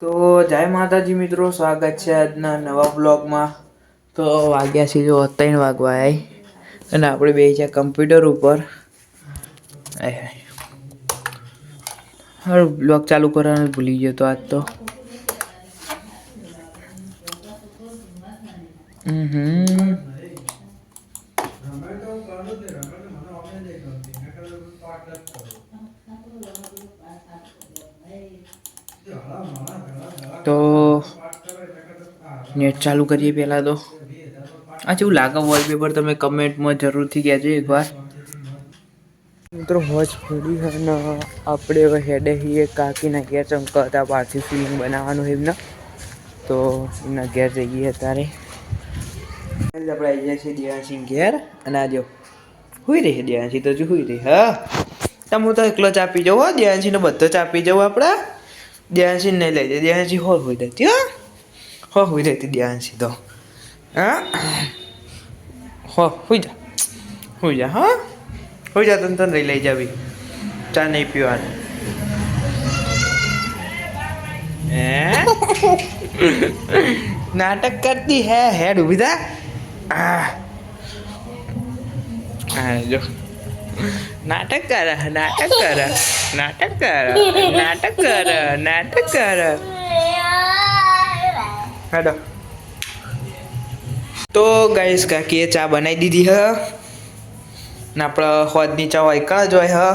તો જય માતાજી મિત્રો, સ્વાગત છે આજના નવા બ્લોગમાં। તો વાગ્યા છે જો 3 વાગવા આવી અને આપણે બે છે કમ્પ્યુટર ઉપર। હારું બ્લોગ ચાલુ કરવાનું ભૂલી ગયો તો આજ તો। તો નેટ ચાલુ કરીએ પહેલાં તો। આ જેવું લાગે વોલપેપર તમે કમેન્ટમાં જરૂરથી કહેજો એકવાર। મિત્રો હોજ પડી અને આપણે હવે હેડે છીએ કાકીના ઘેર ચમકતા પાર્થિવ શિવલિંગ બનાવવાનું એમને, તો એમના ઘેર જઈએ અત્યારે। આપણે આવી જાય છે દેવાંશી ઘેર અને આ જો હુઈ રહી દેવાંશી તો જો હુઈ રહી। હા હું તો એકલો ચા પી જાઉં હો, દેવાંશીને બધો ચા પી જાઉં આપણે। દેવાંશીને નહીં લઈ જાય, દેવાંશી હો હુઈ રહેતી હો હુઈ રહેતી દેવાંશી તો। હા હો હુઈ જા હા હુઈ જા, તને નહીં લઈ જાવી, ચા નહીં પીવાની। नाटक करती है हेड उभी था। जो नाटक कर नाटक कर नाटक कर नाटक कर नाटक कर। हेडो तो गाइस काकी चा बनाई दीदी है ना, अपना होदनी चा वायका जो है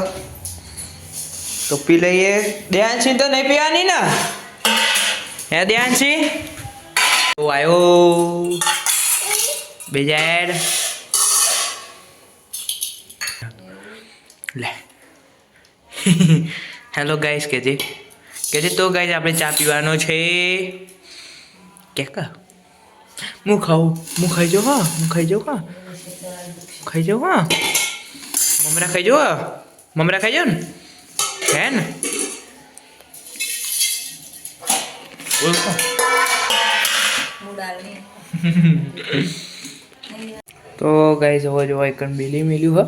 तो पी लीए। देवांशी तो नहीं पीवानी ना है देवांशी? तो आयो बेजेड ले हेलो गाइस कहजे तो गाइस આપણે ચા પીવાનો છે કે કા હું ખાઈ જાઉં હા, ખાઈ જાઉં હા, મમરા ખાઈ જાઉં ને હે ને तो गाइस હવે જો આઈકન બેલી મેલ્યું હ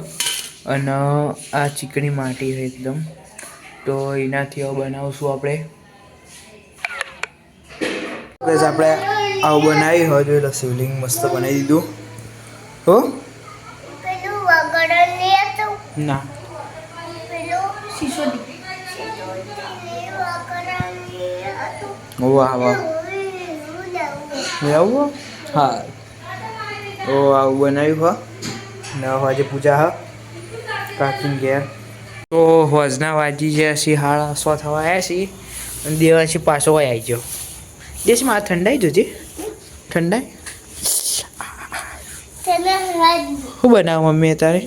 અને આ ચીકણી માટી છે એકદમ, તો એનાથી હવે બનાવશું આપણે। ગાઈસ આપણે આવું બનાવી હોય જો શિવલિંગ મસ્ત બનાવી દીધું હો। પેલું વગડન લે તો ના પેલું શીશો વાહ વાહ આવું હા। તો આવું બનાવ્યું હ ને આજે પૂજા હ કાકીને ઘેર। તો હોજના વાજી છે 6:30 થવા આવ્યા છીએ અને દેવાંશી પાછો આવી ગયો। દેશમાં આ ઠંડાઈ જોજે ઠંડાઈ શું બનાવ મમ્મી તારે?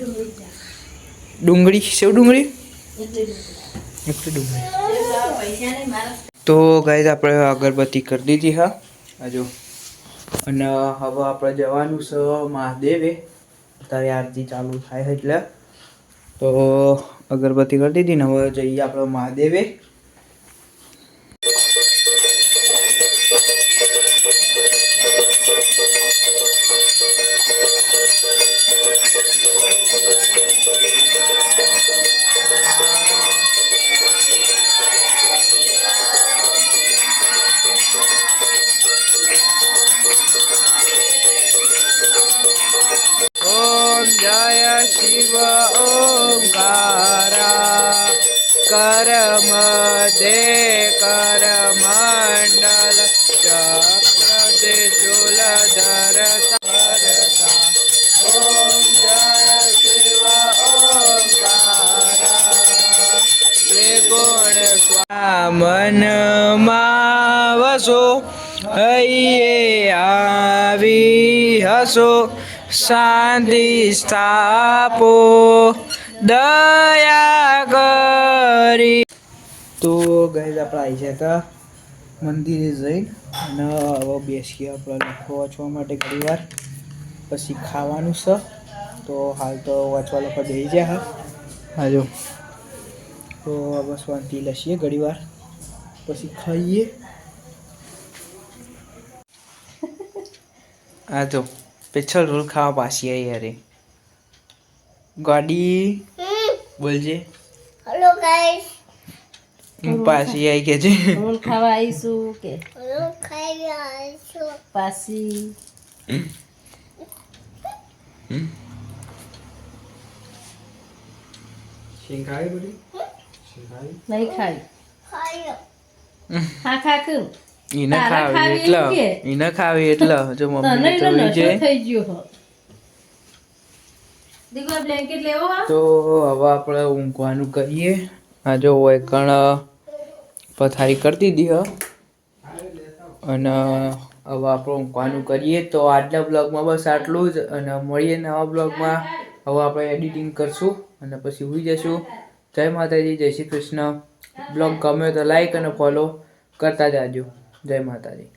ડુંગળી સેવ ડુંગળી એટલે ડુંગળી। તો ગાઈસ આપણે અગરબત્તી કરી દીધી હા હજુ, અને હવે આપણે જવાનું છે મહાદેવે, અત્યારે આરતી ચાલુ થાય એટલે તો અગરબત્તી કરી દીધી ને હવે જઈએ આપણે મહાદેવે। ओम जय शिव ओंकारा करम दे कर मंडल चक्र त्रिशूल धरता। ओम जय शिव ओंकारा त्रिगुण स्वामन मावसो हइये आवी हसो शांति स्थापो दया करी। तो गाइस આપણે આવી જતા મંદિરે જઈને અને હવે બેસીએ આપણે લખો વાંચવા માટે ઘણીવાર, પછી ખાવાનું છે તો હાલ તો વાંચવા લખવા બેસી જાય હાજો। તો બસ શાંતિ લઈએ ઘણીવાર પછી ખાઈએ। આ તો पिछल रोल खावा पासी आई यारे गाड़ी बोल जे हेलो गाइस। પાછી આવી કે છે હું ખાવા આવીશું કે પાછી નહીં ખાવી હા ખા કર એને ખાવી એટલે જો મમ્મી તો થઈ ગયો હો દીકરો બ્લેન્કેટ લેવો હા તો હવે આપણે ઊંઘવાનું કરીએ આ જો હોય કણ પથારી કરતી દી હ અને હવે આપણે ઊંઘવાનું કરીએ તો આજના બ્લોગમાં બસ આટલું જ અને મળીએ નવા બ્લોગમાં હવે આપણે એડિટિંગ કરશું અને પછી સુઈ જશું જય માતાજી જય શ્રી કૃષ્ણ બ્લોગ ગમે તો લાઈક અને ફોલો કરતા જાજો જય માતાજી